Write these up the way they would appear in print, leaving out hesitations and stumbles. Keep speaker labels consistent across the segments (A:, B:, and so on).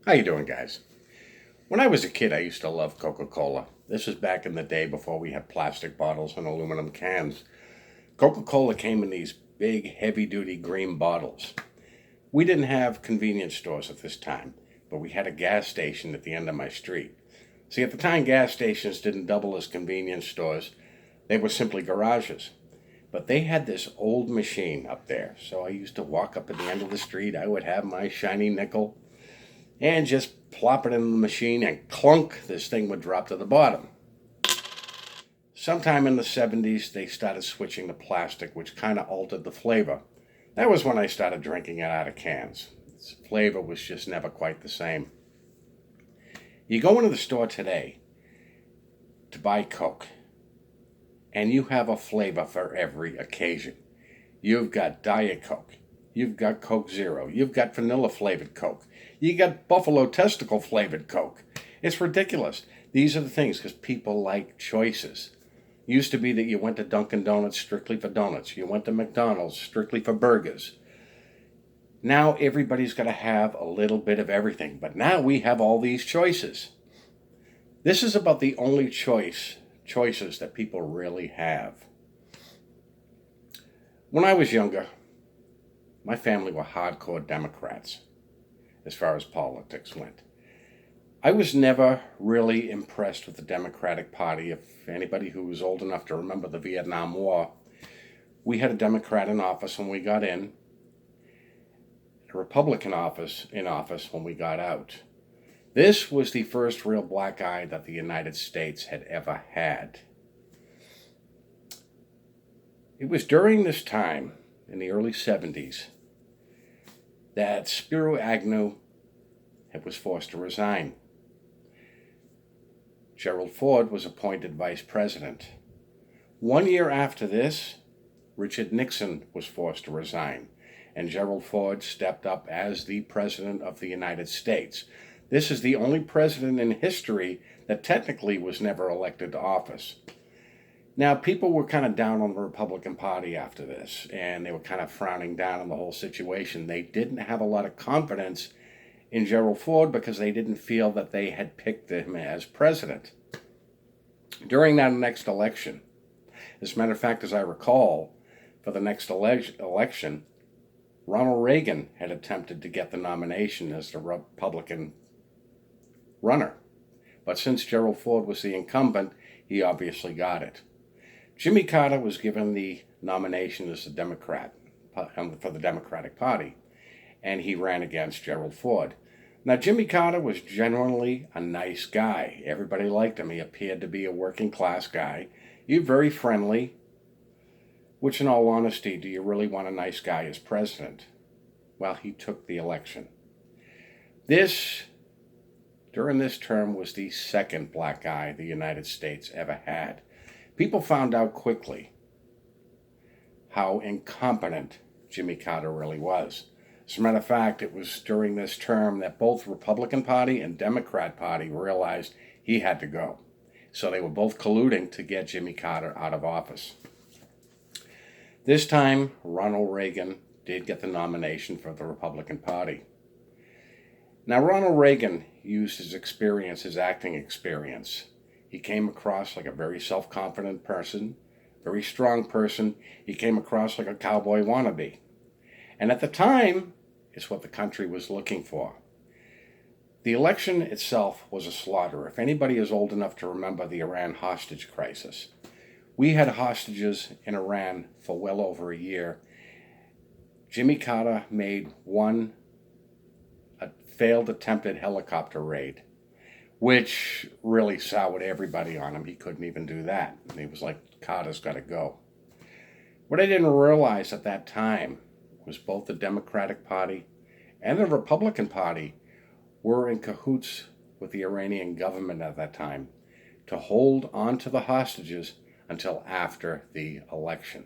A: How you doing, guys? When I was a kid, I used to love Coca-Cola. This was back in the day before we had plastic bottles and aluminum cans. Coca-Cola came in these big, heavy-duty green bottles. We didn't have convenience stores at this time, but we had a gas station at the end of my street. See, at the time, gas stations didn't double as convenience stores. They were simply garages. But they had this old machine up there, so I used to walk up at the end of the street. I would have my shiny nickel and just plop it in the machine and clunk, this thing would drop to the bottom. Sometime in the 70s, they started switching to plastic, which kind of altered the flavor. That was when I started drinking it out of cans. Its flavor was just never quite the same. You go into the store today to buy Coke, and you have a flavor for every occasion. You've got Diet Coke. You've got Coke Zero. You've got vanilla flavored Coke. You got buffalo testicle flavored Coke. It's ridiculous. These are the things because people like choices. Used to be that you went to Dunkin' Donuts strictly for donuts. You went to McDonald's strictly for burgers. Now everybody's got to have a little bit of everything. But now we have all these choices. This is about the only choices that people really have. When I was younger, my family were hardcore Democrats as far as politics went. I was never really impressed with the Democratic Party. If anybody who was old enough to remember the Vietnam War, we had a Democrat in office when we got in, a Republican in office when we got out. This was the first real black eye that the United States had ever had. It was during this time, in the early 70s, that Spiro Agnew was forced to resign. Gerald Ford was appointed vice president. 1 year after this, Richard Nixon was forced to resign, and Gerald Ford stepped up as the president of the United States. This is the only president in history that technically was never elected to office. Now, people were kind of down on the Republican Party after this, and they were kind of frowning down on the whole situation. They didn't have a lot of confidence in Gerald Ford because they didn't feel that they had picked him as president. During that next election, as a matter of fact, as I recall, for the next election, Ronald Reagan had attempted to get the nomination as the Republican runner. But since Gerald Ford was the incumbent, he obviously got it. Jimmy Carter was given the nomination as a Democrat for the Democratic Party, and he ran against Gerald Ford. Now, Jimmy Carter was generally a nice guy. Everybody liked him. He appeared to be a working class guy. He was very friendly, which in all honesty, do you really want a nice guy as president? Well, he took the election. During this term, was the second black guy the United States ever had. People found out quickly how incompetent Jimmy Carter really was. As a matter of fact, it was during this term that both Republican Party and Democrat Party realized he had to go. So they were both colluding to get Jimmy Carter out of office. This time, Ronald Reagan did get the nomination for the Republican Party. Now, Ronald Reagan used his experience, his acting experience. He came across like a very self-confident person, very strong person. He came across like a cowboy wannabe. And at the time, it's what the country was looking for. The election itself was a slaughter. If anybody is old enough to remember the Iran hostage crisis, we had hostages in Iran for well over a year. Jimmy Carter made a failed attempted helicopter raid, which really soured everybody on him. He couldn't even do that. And he was like, Carter's got to go. What I didn't realize at that time was both the Democratic Party and the Republican Party were in cahoots with the Iranian government at that time to hold on to the hostages until after the election.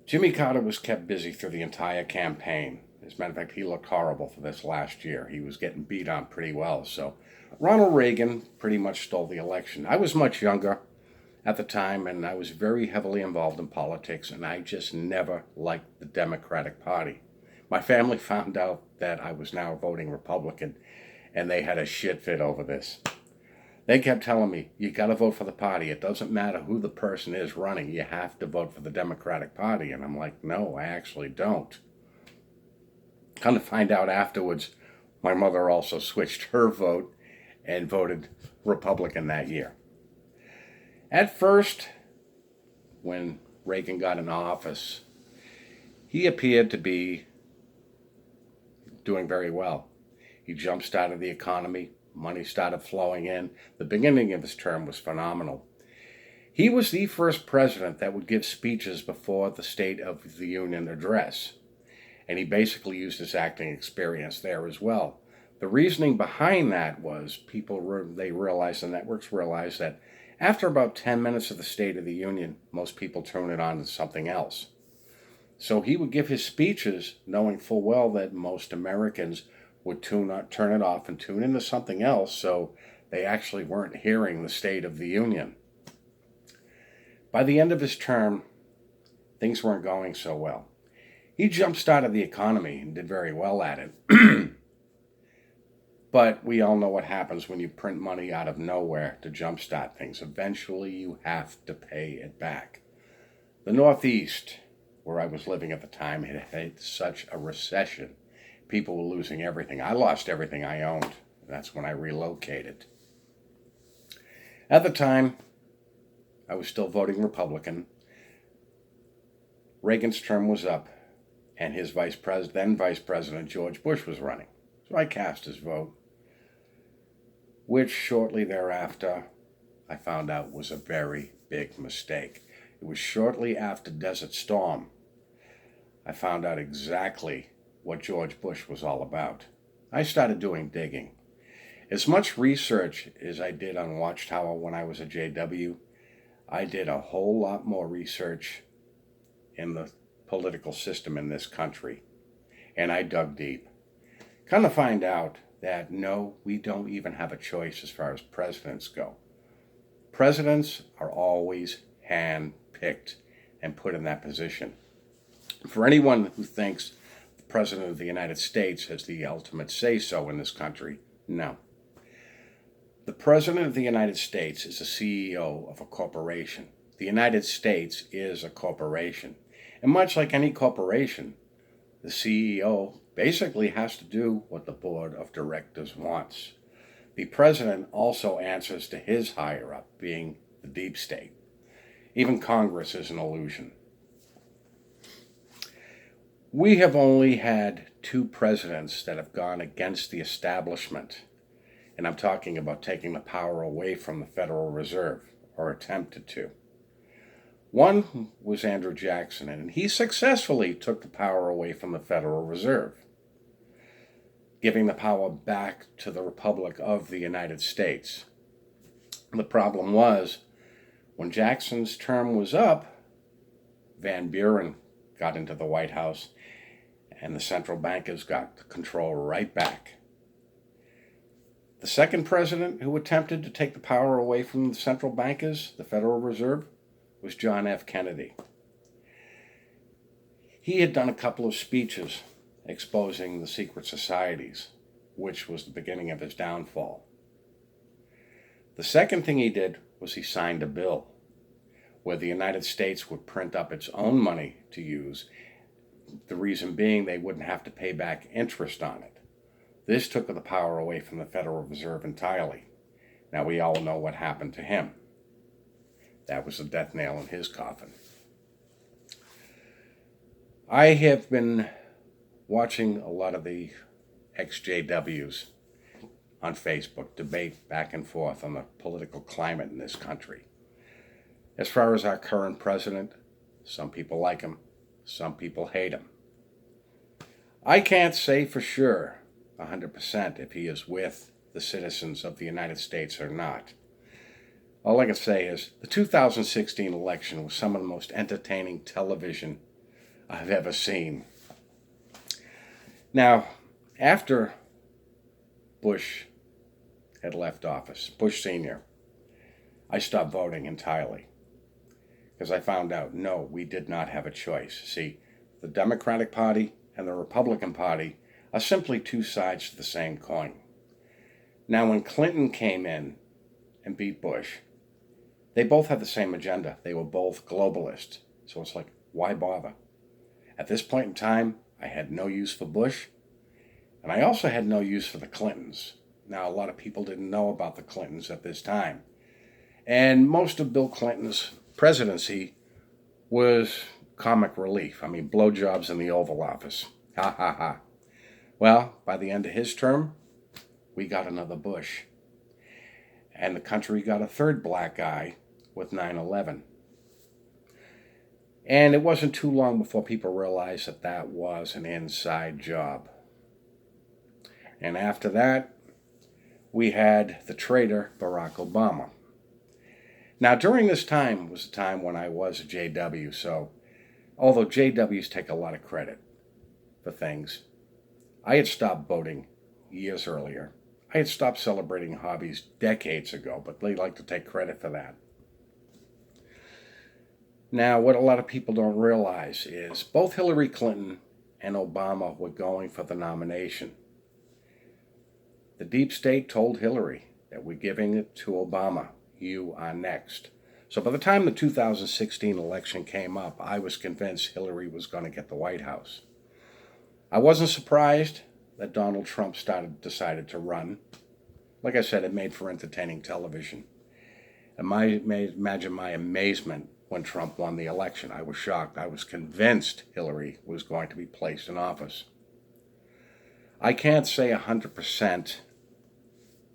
A: Jimmy Carter was kept busy through the entire campaign. As a matter of fact, he looked horrible for this last year. He was getting beat on pretty well. So Ronald Reagan pretty much stole the election. I was much younger at the time, and I was very heavily involved in politics, and I just never liked the Democratic Party. My family found out that I was now voting Republican, and they had a shit fit over this. They kept telling me, you got to vote for the party. It doesn't matter who the person is running. You have to vote for the Democratic Party. And I'm like, no, I actually don't. Come to find out afterwards, my mother also switched her vote and voted Republican that year. At first, when Reagan got in office, he appeared to be doing very well. He jump-started the economy. Money started flowing in. The beginning of his term was phenomenal. He was the first president that would give speeches before the State of the Union address. And he basically used his acting experience there as well. The reasoning behind that was the networks realized that after about 10 minutes of the State of the Union, most people tune it on to something else. So he would give his speeches knowing full well that most Americans would turn it off and tune into something else, so they actually weren't hearing the State of the Union. By the end of his term, things weren't going so well. He jump-started the economy and did very well at it. But we all know what happens when you print money out of nowhere to jumpstart things. Eventually, you have to pay it back. The Northeast, where I was living at the time, had had such a recession. People were losing everything. I lost everything I owned. That's when I relocated. At the time, I was still voting Republican. Reagan's term was up, and his then Vice President George Bush was running. So I cast his vote, which shortly thereafter I found out was a very big mistake. It was shortly after Desert Storm I found out exactly what George Bush was all about. I started doing digging. As much research as I did on Watchtower when I was a JW, I did a whole lot more research in the political system in this country. And I dug deep. Come to find out that no, we don't even have a choice as far as presidents go. Presidents are always hand-picked and put in that position. For anyone who thinks the President of the United States has the ultimate say-so in this country, no. The President of the United States is the CEO of a corporation. The United States is a corporation. And much like any corporation, the CEO basically has to do what the board of directors wants. The president also answers to his higher-up, being the deep state. Even Congress is an illusion. We have only had 2 presidents that have gone against the establishment. And I'm talking about taking the power away from the Federal Reserve, or attempted to. One was Andrew Jackson, and he successfully took the power away from the Federal Reserve, giving the power back to the Republic of the United States. The problem was, when Jackson's term was up, Van Buren got into the White House, and the central bankers got the control right back. The second president who attempted to take the power away from the central bankers, the Federal Reserve, was John F. Kennedy. He had done a couple of speeches exposing the secret societies, which was the beginning of his downfall. The second thing he did was he signed a bill where the United States would print up its own money to use, the reason being they wouldn't have to pay back interest on it. This took the power away from the Federal Reserve entirely. Now we all know what happened to him. That was the death nail in his coffin. I have been watching a lot of the ex-JWs on Facebook debate back and forth on the political climate in this country. As far as our current president, some people like him, some people hate him. I can't say for sure 100% if he is with the citizens of the United States or not. All I can say is the 2016 election was some of the most entertaining television I've ever seen. Now, after Bush had left office, Bush Sr., I stopped voting entirely because I found out, no, we did not have a choice. See, the Democratic Party and the Republican Party are simply two sides to the same coin. Now, when Clinton came in and beat Bush, they both had the same agenda. They were both globalists. So it's like, why bother? At this point in time, I had no use for Bush, and I also had no use for the Clintons. Now, a lot of people didn't know about the Clintons at this time. And most of Bill Clinton's presidency was comic relief. I mean, blowjobs in the Oval Office. Ha ha ha. Well, by the end of his term, we got another Bush. And the country got a third black guy with 9/11. And it wasn't too long before people realized that that was an inside job. And after that, we had the traitor Barack Obama. Now, during this time was the time when I was a JW, so although JWs take a lot of credit for things, I had stopped voting years earlier. I had stopped celebrating hobbies decades ago, but they like to take credit for that. Now, what a lot of people don't realize is both Hillary Clinton and Obama were going for the nomination. The deep state told Hillary that we're giving it to Obama. You are next. So by the time the 2016 election came up, I was convinced Hillary was going to get the White House. I wasn't surprised that Donald Trump decided to run. Like I said, it made for entertaining television. And imagine my amazement when Trump won the election. I was shocked. I was convinced Hillary was going to be placed in office. I can't say 100%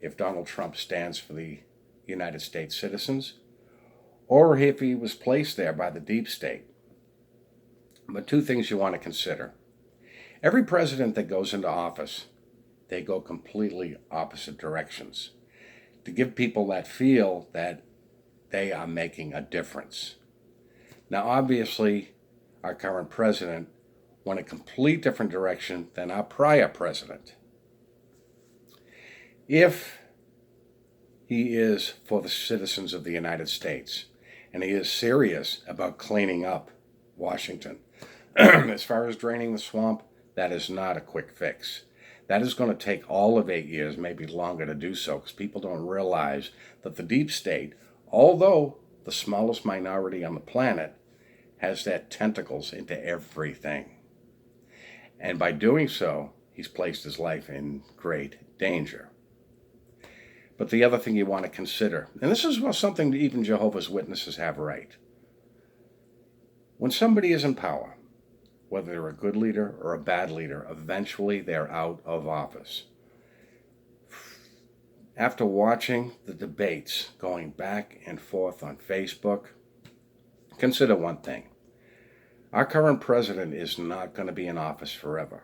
A: if Donald Trump stands for the United States citizens or if he was placed there by the deep state. But two things you want to consider. Every president that goes into office, they go completely opposite directions to give people that feel that they are making a difference. Now, obviously, our current president went a complete different direction than our prior president. If he is for the citizens of the United States, and he is serious about cleaning up Washington, as far as draining the swamp, that is not a quick fix. That is going to take all of 8 years, maybe longer, to do so, because people don't realize that the deep state, although the smallest minority on the planet, has their tentacles into everything. And by doing so, he's placed his life in great danger. But the other thing you want to consider, and this is something that even Jehovah's Witnesses have right. When somebody is in power, whether they're a good leader or a bad leader, eventually they're out of office. After watching the debates going back and forth on Facebook, consider one thing. Our current president is not going to be in office forever.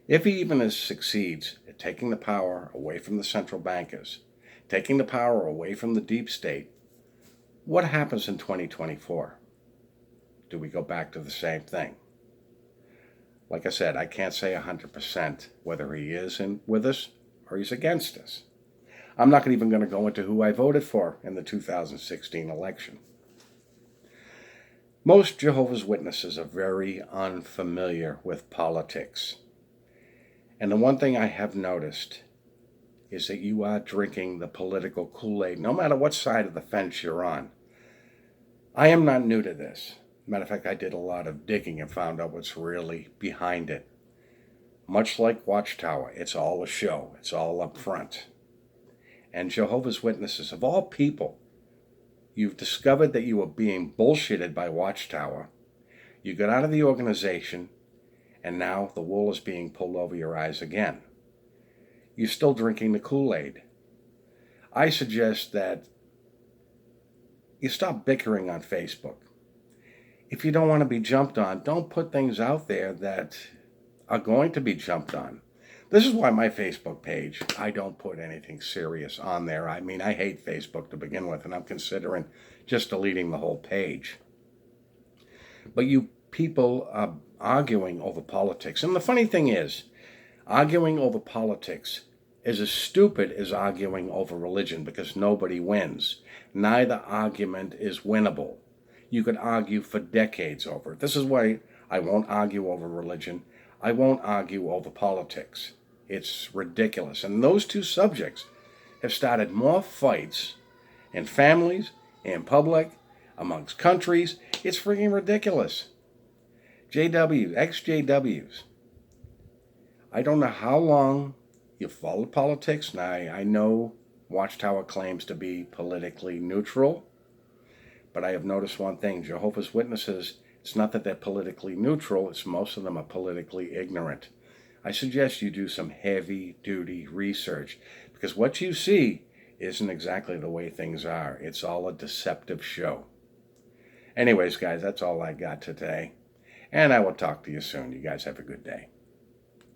A: If he even succeeds at taking the power away from the central bankers, taking the power away from the deep state, what happens in 2024? Do we go back to the same thing? Like I said, I can't say 100% whether he is with us or he's against us. I'm not even going to go into who I voted for in the 2016 election. Most Jehovah's Witnesses are very unfamiliar with politics. And the one thing I have noticed is that you are drinking the political koolaid, no matter what side of the fence you're on. I am not new to this. Matter of fact, I did a lot of digging and found out what's really behind it. Much like Watchtower, it's all a show. It's all up front. And Jehovah's Witnesses, of all people, you've discovered that you were being bullshitted by Watchtower. You got out of the organization, and now the wool is being pulled over your eyes again. You're still drinking the Kool-Aid. I suggest that you stop bickering on Facebook. If you don't want to be jumped on, don't put things out there that are going to be jumped on. This is why my Facebook page, I don't put anything serious on there. I mean, I hate Facebook to begin with, and I'm considering just deleting the whole page. But you people are arguing over politics. And the funny thing is, arguing over politics is as stupid as arguing over religion because nobody wins. Neither argument is winnable. You could argue for decades over it. This is why I won't argue over religion. I won't argue over politics. It's ridiculous. And those two subjects have started more fights in families, in public, amongst countries. It's freaking ridiculous. ex-JWs. I don't know how long you followed politics. Now, I know Watchtower claims to be politically neutral, but I have noticed one thing. Jehovah's Witnesses, it's not that they're politically neutral, it's most of them are politically ignorant. I suggest you do some heavy-duty research, because what you see isn't exactly the way things are. It's all a deceptive show. Anyways, guys, that's all I got today, and I will talk to you soon. You guys have a good day.